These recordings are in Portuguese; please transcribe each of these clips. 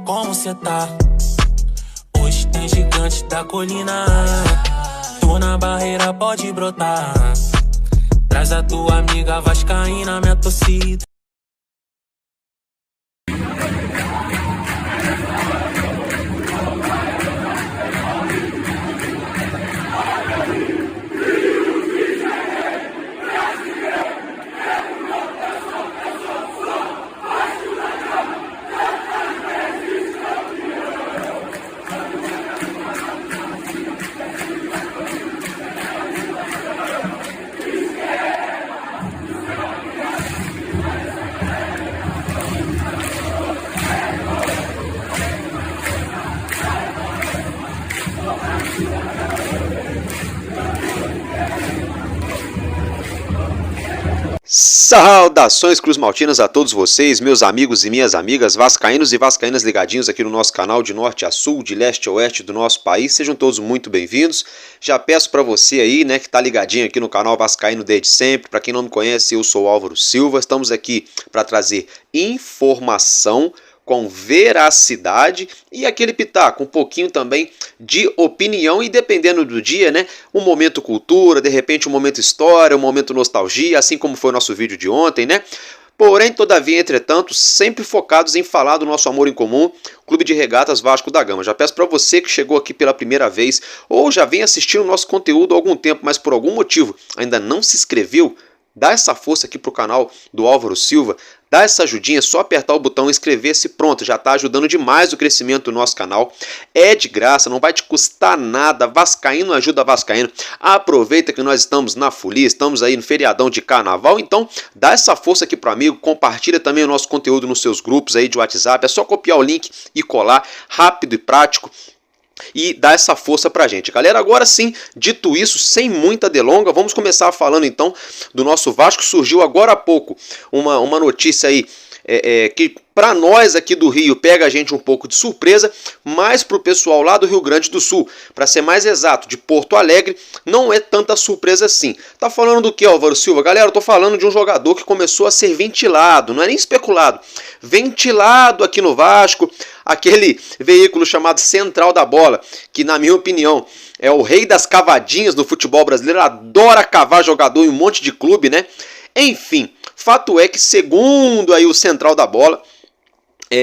como cê tá? Hoje tem gigante da colina. Tu na barreira pode brotar. Traz a tua amiga vascaína, minha torcida. Saudações cruzmaltinas a todos vocês, meus amigos e minhas amigas, vascaínos e vascaínas ligadinhos aqui no nosso canal de norte a sul, de leste a oeste do nosso país. Sejam todos muito bem-vindos. Já peço para você aí, né, que tá ligadinho aqui no canal Vascaíno desde sempre. Para quem não me conhece, eu sou o Álvaro Silva. Estamos aqui para trazer informação com veracidade e aquele pitaco, um pouquinho também de opinião e dependendo do dia, né, um momento cultura, de repente um momento história, um momento nostalgia, assim como foi o nosso vídeo de ontem, né? Porém, todavia, entretanto, sempre focados em falar do nosso amor em comum, Clube de Regatas Vasco da Gama. Já peço para você que chegou aqui pela primeira vez ou já vem assistindo o nosso conteúdo há algum tempo, mas por algum motivo ainda não se inscreveu, dá essa força aqui pro canal do Álvaro Silva, dá essa ajudinha, é só apertar o botão inscrever-se, pronto, já está ajudando demais o crescimento do nosso canal, é de graça, não vai te custar nada, Vascaíno ajuda Vascaíno, aproveita que nós estamos na folia, estamos aí no feriadão de carnaval, então dá essa força aqui pro amigo, compartilha também o nosso conteúdo nos seus grupos aí de WhatsApp, é só copiar o link e colar, rápido e prático, e dá essa força pra gente. Galera, agora sim, dito isso, sem muita delonga, vamos começar falando então do nosso Vasco. Surgiu agora há pouco uma notícia aí que para nós aqui do Rio pega a gente um pouco de surpresa, mas para o pessoal lá do Rio Grande do Sul, para ser mais exato, de Porto Alegre, não é tanta surpresa assim. Tá falando do que, Álvaro Silva? Galera, eu tô falando de um jogador que começou a ser ventilado, não é nem especulado, ventilado aqui no Vasco, aquele veículo chamado Central da Bola, que na minha opinião é o rei das cavadinhas no futebol brasileiro, adora cavar jogador em um monte de clube, né? Enfim, fato é que segundo aí o Central da Bola,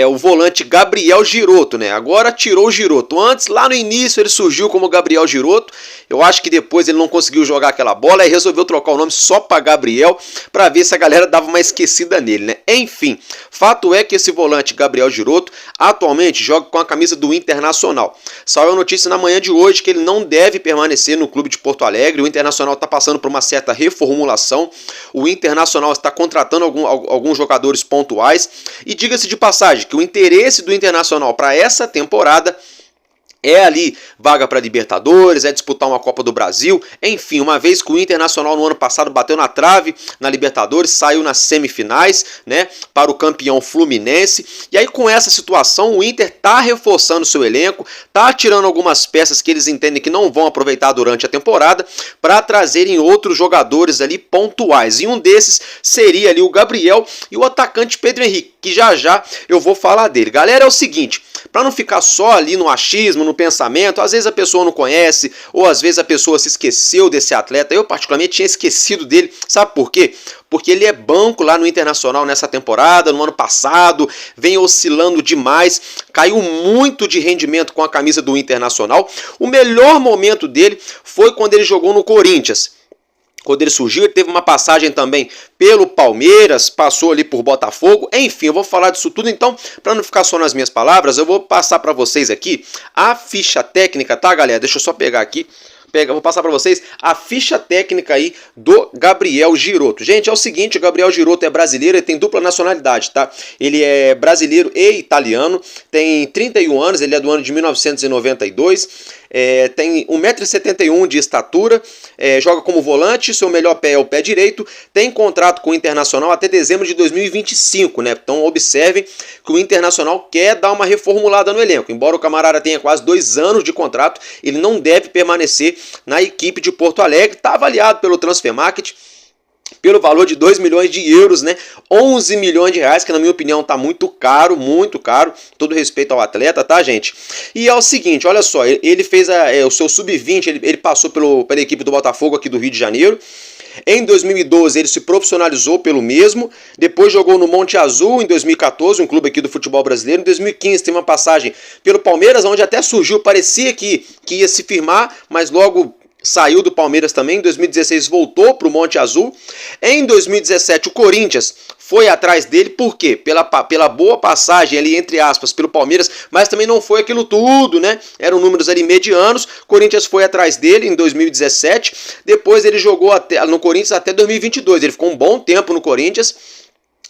o volante Gabriel Giroto, né? Agora tirou o Giroto. Antes, lá no início, ele surgiu como Gabriel Giroto. Eu acho que depois ele não conseguiu jogar aquela bola e resolveu trocar o nome só para Gabriel, para ver se a galera dava uma esquecida nele, né? Enfim, fato é que esse volante Gabriel Giroto atualmente joga com a camisa do Internacional. Saiu a notícia na manhã de hoje que ele não deve permanecer no clube de Porto Alegre. O Internacional está passando por uma certa reformulação. O Internacional está contratando alguns jogadores pontuais. E diga-se de passagem, que o interesse do Internacional para essa temporada é ali vaga para Libertadores, é disputar uma Copa do Brasil, enfim, uma vez que o Internacional no ano passado bateu na trave na Libertadores, saiu nas semifinais, né, para o campeão Fluminense, e aí com essa situação o Inter tá reforçando seu elenco, tá tirando algumas peças que eles entendem que não vão aproveitar durante a temporada, para trazerem outros jogadores ali pontuais, e um desses seria ali o Gabriel e o atacante Pedro Henrique, que já já eu vou falar dele. Galera, é o seguinte, para não ficar só ali no achismo, no pensamento, às vezes a pessoa não conhece, ou às vezes a pessoa se esqueceu desse atleta, eu particularmente tinha esquecido dele, sabe por quê? Porque ele é banco lá no Internacional nessa temporada, no ano passado, vem oscilando demais, caiu muito de rendimento com a camisa do Internacional, o melhor momento dele foi quando ele jogou no Corinthians. Quando ele surgiu, ele teve uma passagem também pelo Palmeiras, passou ali por Botafogo, enfim, eu vou falar disso tudo, então, para não ficar só nas minhas palavras, eu vou passar para vocês aqui a ficha técnica, tá, galera? Deixa eu só pegar aqui. Vou passar para vocês a ficha técnica aí do Gabriel Giroto. Gente, é o seguinte, o Gabriel Giroto é brasileiro, ele tem dupla nacionalidade, tá? Ele é brasileiro e italiano, tem 31 anos, ele é do ano de 1992, tem 1,71 m de estatura, joga como volante, seu melhor pé é o pé direito, tem contrato com o Internacional até dezembro de 2025, né? Então observem que o Internacional quer dar uma reformulada no elenco. Embora o camarada tenha quase 2 anos de contrato, ele não deve permanecer na equipe de Porto Alegre, está avaliado pelo Transfermarkt. pelo valor de 2 milhões de euros, né? 11 milhões de reais, que na minha opinião tá muito caro, todo respeito ao atleta, tá, gente? E é o seguinte, olha só, ele fez o seu sub-20, ele passou pela equipe do Botafogo aqui do Rio de Janeiro. Em 2012 ele se profissionalizou pelo mesmo, depois jogou no Monte Azul em 2014, um clube aqui do futebol brasileiro. Em 2015 teve uma passagem pelo Palmeiras, onde até surgiu, parecia que ia se firmar, mas logo saiu do Palmeiras também. Em 2016 voltou para o Monte Azul. Em 2017 o Corinthians foi atrás dele, por quê? Pela boa passagem ali, entre aspas, pelo Palmeiras, mas também não foi aquilo tudo, né? Eram números ali medianos. Corinthians foi atrás dele em 2017, depois ele jogou no Corinthians até 2022, ele ficou um bom tempo no Corinthians.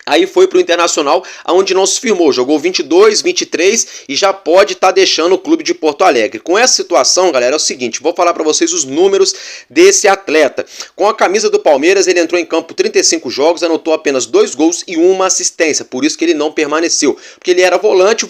Aí foi para o Internacional, onde não se firmou, jogou 22, 23 e já pode estar deixando o clube de Porto Alegre. Com essa situação, galera, é o seguinte, vou falar para vocês os números desse atleta. Com a camisa do Palmeiras, ele entrou em campo 35 jogos, anotou apenas 2 gols e 1 assistência, por isso que ele não permaneceu. Porque ele era volante,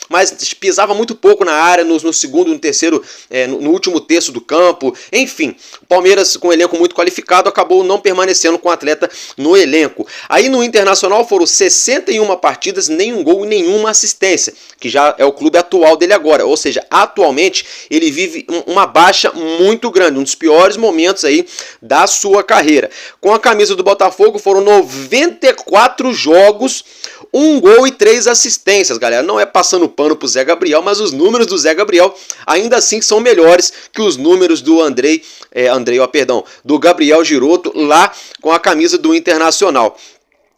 mas pisava muito pouco na área, no segundo, no terceiro, no último terço do campo. Enfim, o Palmeiras, com um elenco muito qualificado, acabou não permanecendo com o atleta no elenco. Aí no Internacional foram 61 partidas, nenhum gol e nenhuma assistência, que já é o clube atual dele agora, ou seja, atualmente ele vive uma baixa muito grande, um dos piores momentos aí da sua carreira. Com a camisa do Botafogo foram 94 jogos, 1 gol e 3 assistências, galera. Não é passando pano pro Zé Gabriel, mas os números do Zé Gabriel ainda assim são melhores que os números do do Gabriel Giroto lá com a camisa do Internacional.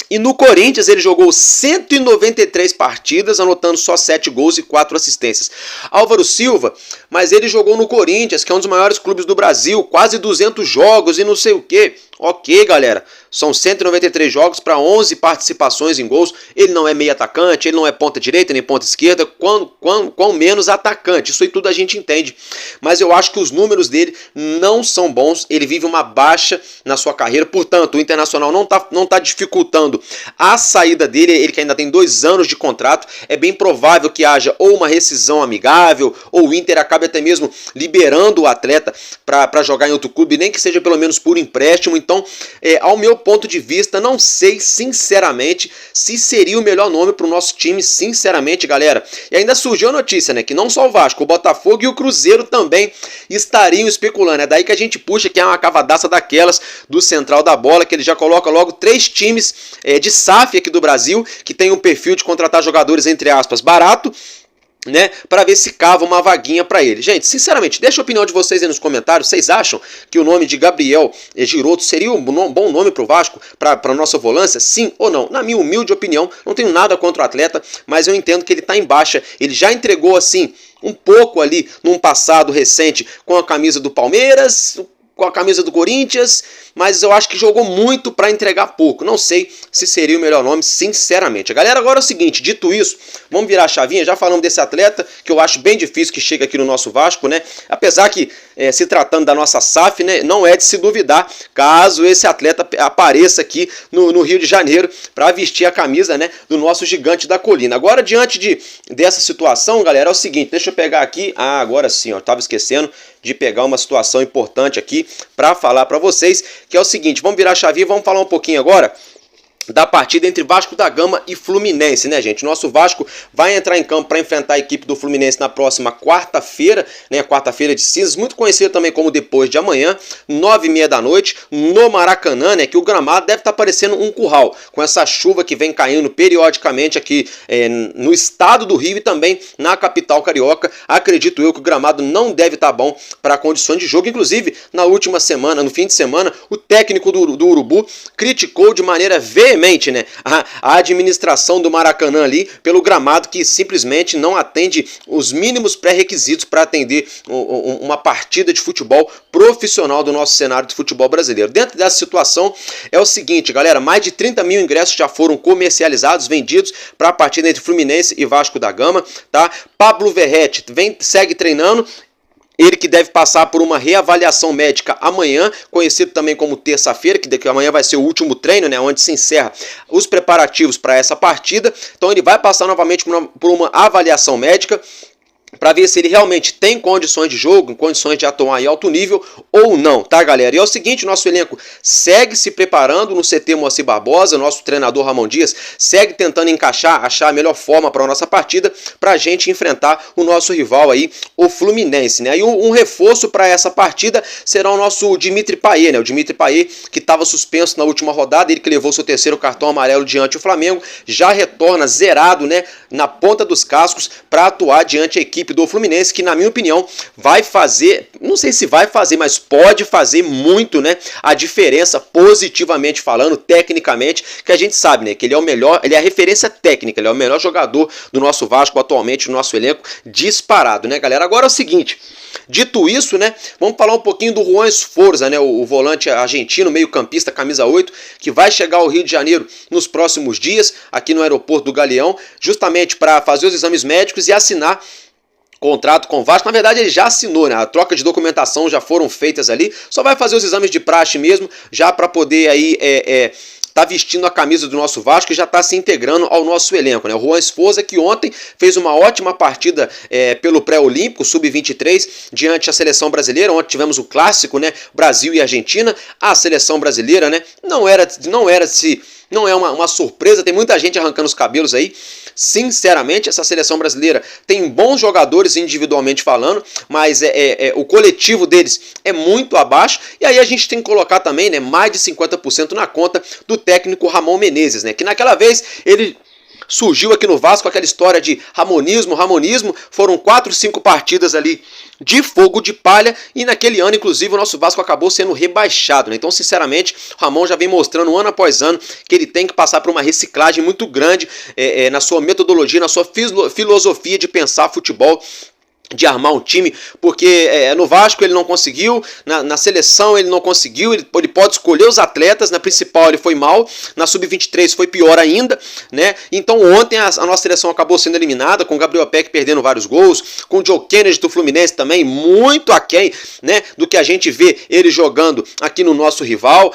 E no Corinthians ele jogou 193 partidas, anotando só 7 gols e 4 assistências. Álvaro Silva, mas ele jogou no Corinthians, que é um dos maiores clubes do Brasil, quase 200 jogos e não sei o que. Ok, galera, são 193 jogos para 11 participações em gols. Ele não é meio atacante, ele não é ponta direita nem ponta esquerda, quão menos atacante. Isso aí tudo a gente entende. Mas eu acho que os números dele não são bons. Ele vive uma baixa na sua carreira. Portanto, o Internacional não tá dificultando a saída dele. Ele que ainda tem 2 anos de contrato. É bem provável que haja ou uma rescisão amigável, ou o Inter acabe até mesmo liberando o atleta para jogar em outro clube, nem que seja pelo menos por empréstimo. Então, ao meu ponto de vista, não sei sinceramente se seria o melhor nome para o nosso time, sinceramente, galera. E ainda surgiu a notícia, né, que não só o Vasco, o Botafogo e o Cruzeiro também estariam especulando. É daí que a gente puxa que é uma cavadaça daquelas do Central da Bola, que ele já coloca logo 3 times de SAF aqui do Brasil, que tem um perfil de contratar jogadores, entre aspas, barato, né, para ver se cava uma vaguinha para ele. Gente, sinceramente, deixa a opinião de vocês aí nos comentários. Vocês acham que o nome de Gabriel Giroto seria um bom nome para o Vasco, para nossa volância? Sim ou não? Na minha humilde opinião, não tenho nada contra o atleta, mas eu entendo que ele está em baixa. Ele já entregou assim um pouco ali num passado recente com a camisa do Palmeiras, com a camisa do Corinthians, mas eu acho que jogou muito para entregar pouco. Não sei se seria o melhor nome, sinceramente. Galera, agora é o seguinte, dito isso, vamos virar a chavinha. Já falamos desse atleta, que eu acho bem difícil que chegue aqui no nosso Vasco, né? Apesar que, se tratando da nossa SAF, né, não é de se duvidar caso esse atleta apareça aqui no Rio de Janeiro para vestir a camisa, né, do nosso gigante da colina. Agora, diante dessa situação, galera, é o seguinte, deixa eu pegar aqui, agora sim, ó, tava esquecendo de pegar uma situação importante aqui para falar para vocês, que é o seguinte, vamos virar a chavinha e vamos falar um pouquinho agora da partida entre Vasco da Gama e Fluminense, né, gente? Nosso Vasco vai entrar em campo para enfrentar a equipe do Fluminense na próxima quarta-feira, né? Quarta-feira de cinzas, muito conhecida também como depois de amanhã, 9h30 da noite, no Maracanã, né? Que o gramado deve estar parecendo um curral, com essa chuva que vem caindo periodicamente aqui no estado do Rio e também na capital carioca. Acredito eu que o gramado não deve estar bom para condições de jogo. Inclusive, na última semana, no fim de semana, o técnico do Urubu criticou de maneira veemente, né, a administração do Maracanã ali pelo gramado que simplesmente não atende os mínimos pré-requisitos para atender uma partida de futebol profissional do nosso cenário de futebol brasileiro. Dentro dessa situação é o seguinte, galera, mais de 30 mil ingressos já foram comercializados, vendidos para a partida entre Fluminense e Vasco da Gama, tá? Pablo Verrete segue treinando. Ele que deve passar por uma reavaliação médica amanhã, conhecido também como terça-feira, que amanhã vai ser o último treino, né, onde se encerra os preparativos para essa partida. Então ele vai passar novamente por uma avaliação médica. para ver se ele realmente tem condições de jogo, condições de atuar em alto nível ou não, tá, galera? E é o seguinte, nosso elenco segue se preparando no CT Moacir Barbosa, nosso treinador Ramon Dias segue tentando achar a melhor forma para a nossa partida, para a gente enfrentar o nosso rival aí, o Fluminense, né? E um reforço para essa partida será o nosso Dimitri Payet, né? O Dimitri Payet, que estava suspenso na última rodada, ele que levou seu terceiro cartão amarelo diante do Flamengo, já retorna zerado, né, na ponta dos cascos para atuar diante a equipe do Fluminense, que na minha opinião vai fazer, não sei se vai fazer, mas pode fazer muito, né, a diferença positivamente falando, tecnicamente, que a gente sabe, né, que ele é o melhor, ele é a referência técnica, ele é o melhor jogador do nosso Vasco atualmente, no nosso elenco, disparado, né, galera? Agora é o seguinte, dito isso, né, vamos falar um pouquinho do Juan Esforza, né, o volante argentino, meio campista, camisa 8, que vai chegar ao Rio de Janeiro nos próximos dias, aqui no aeroporto do Galeão, justamente para fazer os exames médicos e assinar contrato com o Vasco. Na verdade ele já assinou, né? A troca de documentação já foram feitas ali, só vai fazer os exames de praxe mesmo, já para poder aí tá vestindo a camisa do nosso Vasco e já está se integrando ao nosso elenco, né? O Juan Esforza, que ontem fez uma ótima partida pelo pré-olímpico, sub-23, diante da seleção brasileira. Ontem tivemos o clássico, né? Brasil e Argentina. A seleção brasileira, né? Não é uma surpresa, tem muita gente arrancando os cabelos aí. Sinceramente, essa seleção brasileira tem bons jogadores individualmente falando, mas o coletivo deles é muito abaixo. E aí a gente tem que colocar também, né, mais de 50% na conta do técnico Ramon Menezes, né, que naquela vez ele surgiu aqui no Vasco aquela história de ramonismo, foram 4, 5 partidas ali de fogo de palha, e naquele ano, inclusive, o nosso Vasco acabou sendo rebaixado, né? Então, sinceramente, o Ramon já vem mostrando ano após ano que ele tem que passar por uma reciclagem muito grande na sua metodologia, na sua filosofia de pensar futebol, de armar um time, porque no Vasco ele não conseguiu, na seleção ele não conseguiu, ele pode escolher os atletas, na principal ele foi mal, na sub-23 foi pior ainda, né? Então ontem a nossa seleção acabou sendo eliminada, com o Gabriel Peck perdendo vários gols, com o Joe Kennedy do Fluminense também muito aquém, né, do que a gente vê ele jogando aqui no nosso rival,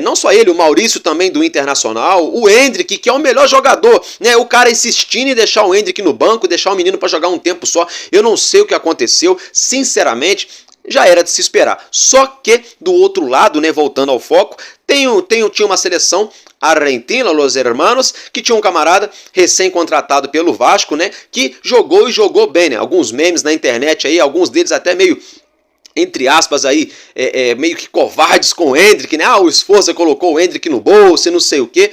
não só ele, o Maurício também do Internacional, o Endrick, que é o melhor jogador, né? O cara insistindo em deixar o Endrick no banco, deixar o menino para jogar um tempo só, eu não sei o que aconteceu, sinceramente, já era de se esperar. Só que, do outro lado, né, voltando ao foco, tinha uma seleção argentina, Los Hermanos, que tinha um camarada recém-contratado pelo Vasco, né, que jogou bem, né? Alguns memes na internet aí, alguns deles até meio, entre aspas aí, meio que covardes com o Endrick, né? O Esforza colocou o Endrick no bolso e não sei o que.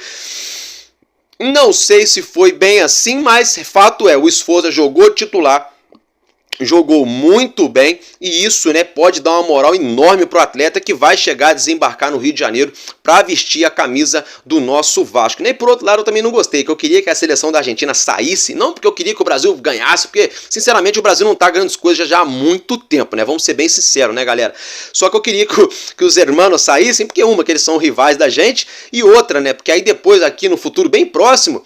Não sei se foi bem assim, mas fato é, o Esforza jogou titular, jogou muito bem, e isso, né, pode dar uma moral enorme para o atleta que vai chegar a desembarcar no Rio de Janeiro para vestir a camisa do nosso Vasco. Nem por outro lado eu também não gostei, que eu queria que a seleção da Argentina saísse, não porque eu queria que o Brasil ganhasse, porque sinceramente o Brasil não tá grandes coisas já há muito tempo, né, vamos ser bem sinceros, né, galera? Só que eu queria que os hermanos saíssem, porque uma, que eles são rivais da gente, e outra, né, porque aí depois aqui no futuro bem próximo,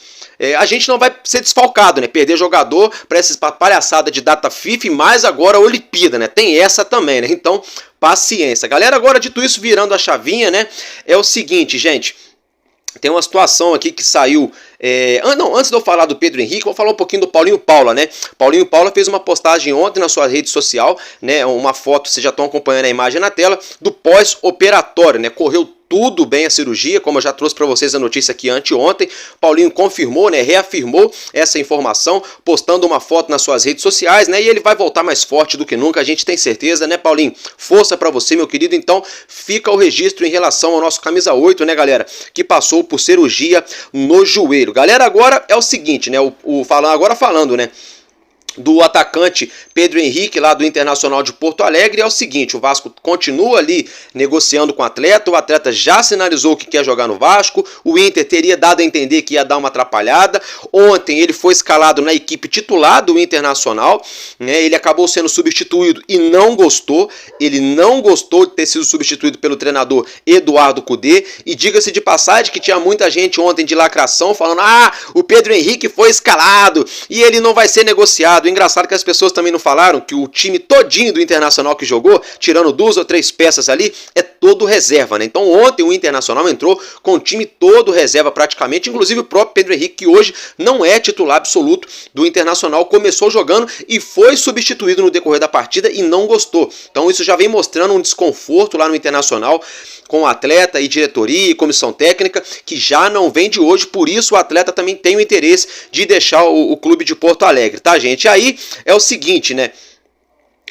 a gente não vai ser desfalcado, né? Perder jogador para essa palhaçada de data FIFA e mais agora a Olimpíada, né? Tem essa também, né? Então, paciência. Galera, agora dito isso, virando a chavinha, né? É o seguinte, gente. Tem uma situação aqui que saiu... antes de eu falar do Pedro Henrique, vou falar um pouquinho do Paulinho Paula, né? Paulinho Paula fez uma postagem ontem na sua rede social, né? Uma foto, vocês já estão acompanhando a imagem na tela, do pós-operatório, né? Correu tudo bem a cirurgia, como eu já trouxe para vocês a notícia aqui anteontem. Paulinho confirmou, né, reafirmou essa informação, postando uma foto nas suas redes sociais, né, e ele vai voltar mais forte do que nunca, a gente tem certeza, né, Paulinho? Força para você, meu querido. Então, fica o registro em relação ao nosso camisa 8, né, galera, que passou por cirurgia no joelho. Galera, agora é o seguinte, né, falando, né, do atacante Pedro Henrique, lá do Internacional de Porto Alegre, é o seguinte: o Vasco continua ali negociando com o atleta já sinalizou que quer jogar no Vasco, o Inter teria dado a entender que ia dar uma atrapalhada. Ontem ele foi escalado na equipe titular do Internacional, né? Ele acabou sendo substituído e não gostou, ele não gostou de ter sido substituído pelo treinador Eduardo Cudê, e diga-se de passagem que tinha muita gente ontem de lacração falando: o Pedro Henrique foi escalado e ele não vai ser negociado. O engraçado é que as pessoas também não falaram que o time todinho do Internacional que jogou, tirando 2 ou 3 peças ali, é todo reserva, né? Então ontem o Internacional entrou com o time todo reserva praticamente, inclusive o próprio Pedro Henrique, que hoje não é titular absoluto do Internacional, começou jogando e foi substituído no decorrer da partida e não gostou. Então isso já vem mostrando um desconforto lá no Internacional com o atleta e diretoria e comissão técnica, que já não vem de hoje, por isso o atleta também tem o interesse de deixar o clube de Porto Alegre, tá, gente? E aí é o seguinte, né?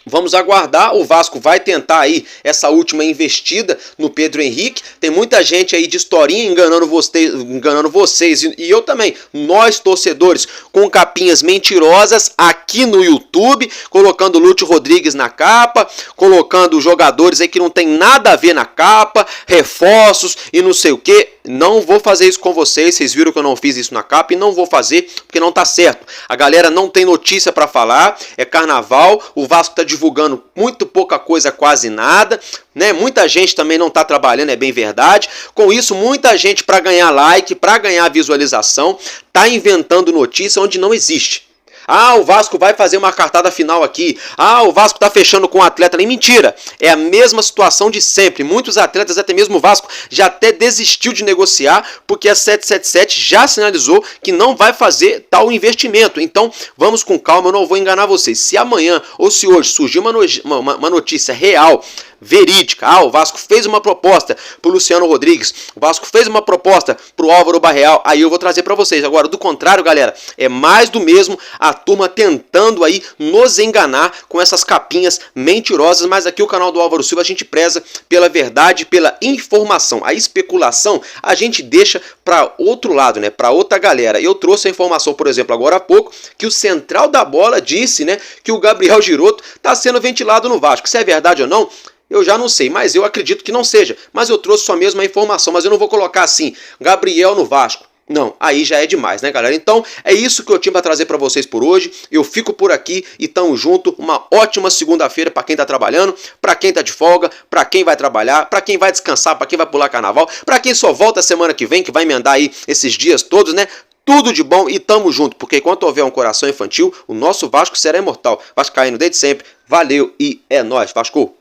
Vamos aguardar, o Vasco vai tentar aí essa última investida no Pedro Henrique. Tem muita gente aí de historinha enganando vocês e eu também, nós torcedores, com capinhas mentirosas aqui no YouTube, colocando Lúcio Rodrigues na capa, colocando jogadores aí que não tem nada a ver na capa, reforços e não sei o que. Não vou fazer isso com vocês viram que eu não fiz isso na capa e não vou fazer porque não tá certo. A galera não tem notícia para falar, é carnaval, o Vasco tá divulgando muito pouca coisa, quase nada, né? Muita gente também não tá trabalhando, é bem verdade. Com isso, muita gente para ganhar like, para ganhar visualização, tá inventando notícia onde não existe. Ah, o Vasco vai fazer uma cartada final aqui. Ah, o Vasco tá fechando com o atleta. Nem mentira. É a mesma situação de sempre. Muitos atletas, até mesmo o Vasco, já até desistiu de negociar porque a 777 já sinalizou que não vai fazer tal investimento. Então, vamos com calma, eu não vou enganar vocês. Se amanhã ou se hoje surgir uma notícia real, verídica, o Vasco fez uma proposta pro Luciano Rodrigues, o Vasco fez uma proposta pro Álvaro Barreal, aí eu vou trazer para vocês. Agora, do contrário, galera, é mais do mesmo, a turma tentando aí nos enganar com essas capinhas mentirosas, mas aqui o canal do Álvaro Silva a gente preza pela verdade, pela informação. A especulação a gente deixa para outro lado, né, para outra galera. Eu trouxe a informação, por exemplo, agora há pouco, que o central da bola disse, né, que o Gabriel Giroto está sendo ventilado no Vasco. Se é verdade ou não, eu já não sei, mas eu acredito que não seja. Mas eu trouxe só mesmo a informação, mas eu não vou colocar assim, Gabriel no Vasco. Não, aí já é demais, né, galera? Então, é isso que eu tinha para trazer para vocês por hoje. Eu fico por aqui e tamo junto. Uma ótima segunda-feira para quem tá trabalhando, para quem tá de folga, para quem vai trabalhar, para quem vai descansar, para quem vai pular carnaval, para quem só volta semana que vem, que vai emendar aí esses dias todos, né? Tudo de bom e tamo junto, porque enquanto houver um coração infantil, o nosso Vasco será imortal. Vascaíno desde sempre. Valeu e é nóis, Vasco!